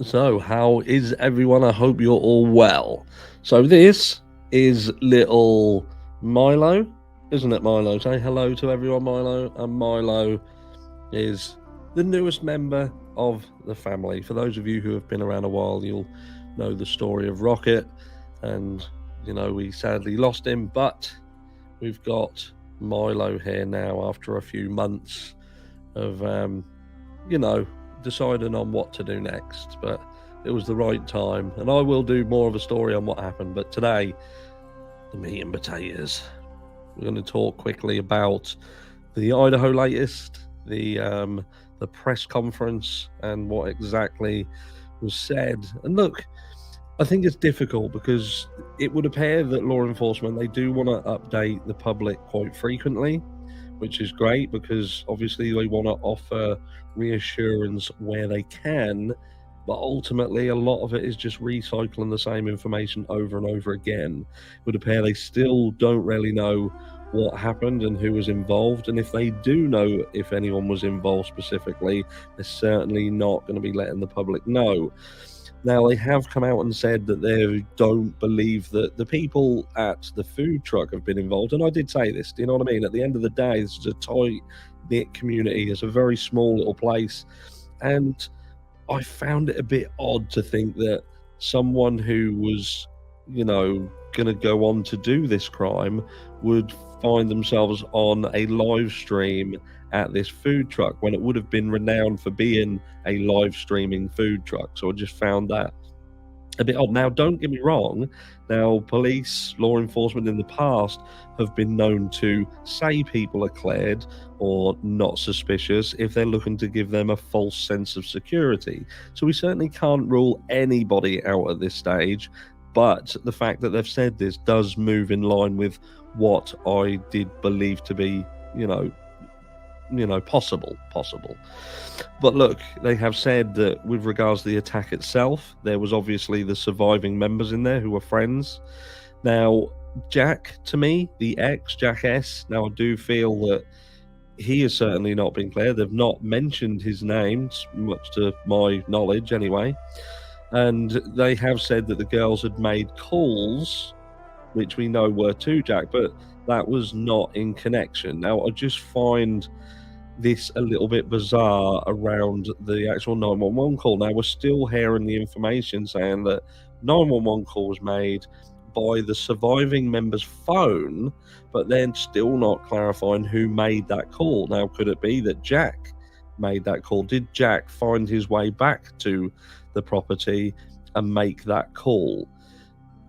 So, how is everyone? I hope you're all well. So, this is little Milo, isn't it, Milo? Say hello to everyone, Milo. And Milo is the newest member of the family. For those of you who have been around a while, you'll know the story of Rocket. And, we sadly lost him, but we've got Milo here now after a few months of, deciding on what to do next. But it was the right time, and I will do more of a story on what happened. But today, the meat and potatoes. We're going to talk quickly about the Idaho latest, the press conference, and what exactly was said. And look, I think it's difficult because it would appear that law enforcement, they do want to update the public quite frequently, which is great because obviously they want to offer reassurance where they can, but ultimately a lot of it is just recycling the same information over and over again. It would appear they still don't really know what happened and who was involved, and if they do know if anyone was involved specifically, they're certainly not going to be letting the public know. Now, they have come out and said that they don't believe that the people at the food truck have been involved. And I did say this, do you know what I mean? At the end of the day, this is a tight-knit community. It's a very small little place. And I found it a bit odd to think that someone who was, going to go on to do this crime would find themselves on a live stream at this food truck when it would have been renowned for being a live streaming food truck. So I just found that a bit odd. Now, don't get me wrong. Now, police, law enforcement in the past have been known to say people are cleared or not suspicious if they're looking to give them a false sense of security. So we certainly can't rule anybody out at this stage. But the fact that they've said this does move in line with what I did believe to be, possible. But look, they have said that with regards to the attack itself, there was obviously the surviving members in there who were friends. Now, Jack, to me, the ex, Jack S, now I do feel that he has certainly not been cleared. They've not mentioned his name, much to my knowledge anyway. And they have said that the girls had made calls, which we know were to Jack, but that was not in connection. Now, I just find this a little bit bizarre around the actual 911 call. Now, we're still hearing the information saying that 911 call was made by the surviving member's phone, but then still not clarifying who made that call. Now, could it be that Jack made that call? Did Jack find his way back to the property and make that call?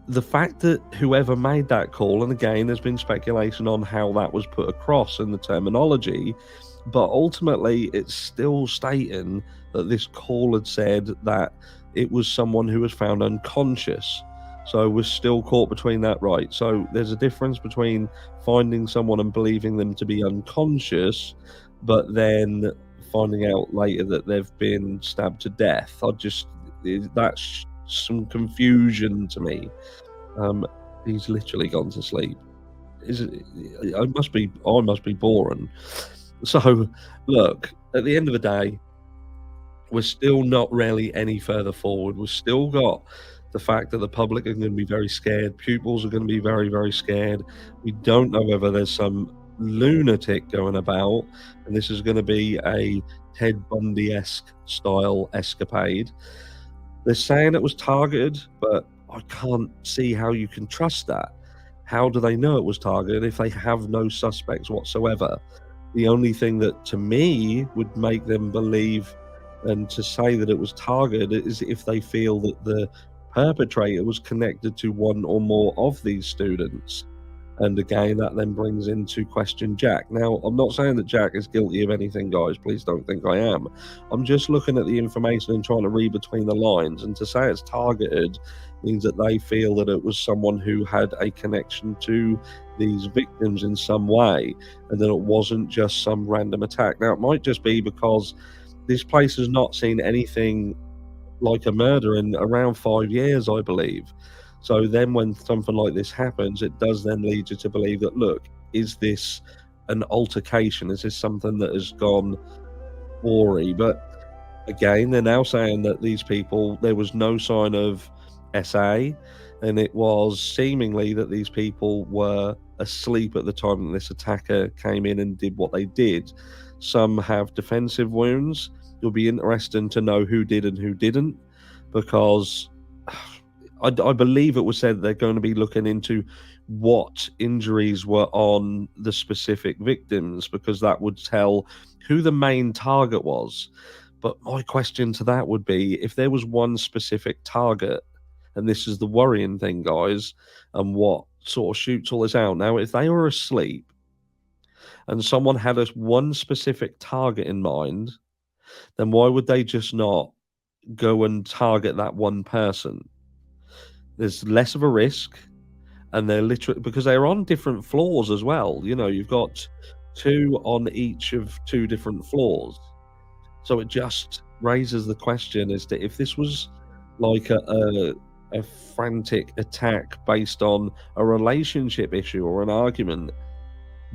The fact that whoever made that call, and again, there's been speculation on how that was put across in the terminology, but ultimately it's still stating that this call had said that it was someone who was found unconscious. So we're still caught between that, right? So there's a difference between finding someone and believing them to be unconscious, but then finding out later that they've been stabbed to death. That's some confusion to me. He's literally gone to sleep. I must be boring. So, look, at the end of the day, we're still not really any further forward. We've still got the fact that the public are going to be very scared. Pupils are going to be very, very scared. We don't know whether there's some lunatic going about, and this is going to be a Ted Bundy-esque style escapade. They're saying it was targeted, but I can't see how you can trust that. How do they know it was targeted if they have no suspects whatsoever? The only thing that, to me, would make them believe and to say that it was targeted is if they feel that the perpetrator was connected to one or more of these students. And again, that then brings into question Jack. Now, I'm not saying that Jack is guilty of anything, guys. Please don't think I am. I'm just looking at the information and trying to read between the lines. And to say it's targeted means that they feel that it was someone who had a connection to these victims in some way, and that it wasn't just some random attack. Now, it might just be because this place has not seen anything like a murder in around 5 years, I believe. So then when something like this happens, it does then lead you to believe that, look, is this an altercation? Is this something that has gone awry? But Again, they're now saying that these people, there was no sign of SA, and it was seemingly that these people were asleep at the time that this attacker came in and did what they did. Some have defensive wounds. It'll be interesting to know who did and who didn't, because I believe it was said they're going to be looking into what injuries were on the specific victims, because that would tell who the main target was. But my question to that would be, if there was one specific target, and this is the worrying thing, guys, and what sort of shoots all this out. Now, if they were asleep and someone had us one specific target in mind, then why would they just not go and target that one person? There's less of a risk, and they're literally, because they're on different floors as well. You know, you've got two on each of two different floors. So it just raises the question as to if this was like a frantic attack based on a relationship issue or an argument,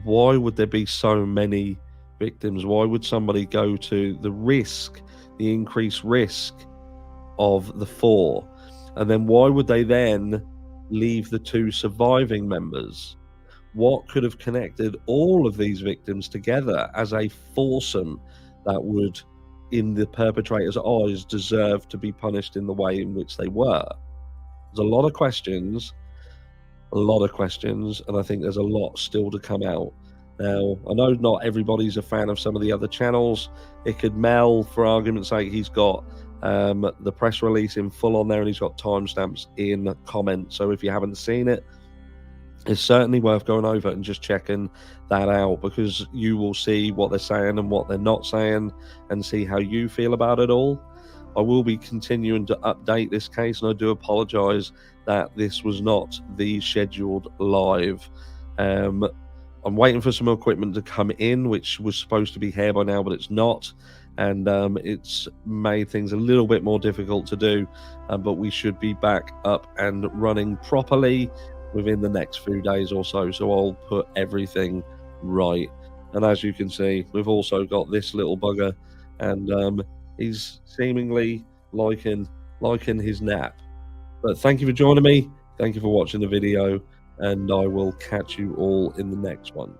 why would there be so many victims? Why would somebody go to the risk, the increased risk of the four? And then why would they then leave the two surviving members? What could have connected all of these victims together as a foursome that would, in the perpetrator's eyes, deserve to be punished in the way in which they were? There's a lot of questions, and I think there's a lot still to come out. Now, I know not everybody's a fan of some of the other channels. It could Mel, for argument's sake, he's got the press release in full on there, and he's got timestamps in comments. So if you haven't seen it, it's certainly worth going over and just checking that out, because you will see what they're saying and what they're not saying, and see how you feel about it all. I will be continuing to update this case, and I do apologize that this was not the scheduled live. I'm waiting for some equipment to come in, which was supposed to be here by now, but it's not. And it's made things a little bit more difficult to do, but we should be back up and running properly within the next few days or so. So I'll put everything right. And as you can see, we've also got this little bugger, and he's seemingly liking his nap. But thank you for joining me. Thank you for watching the video, and I will catch you all in the next one.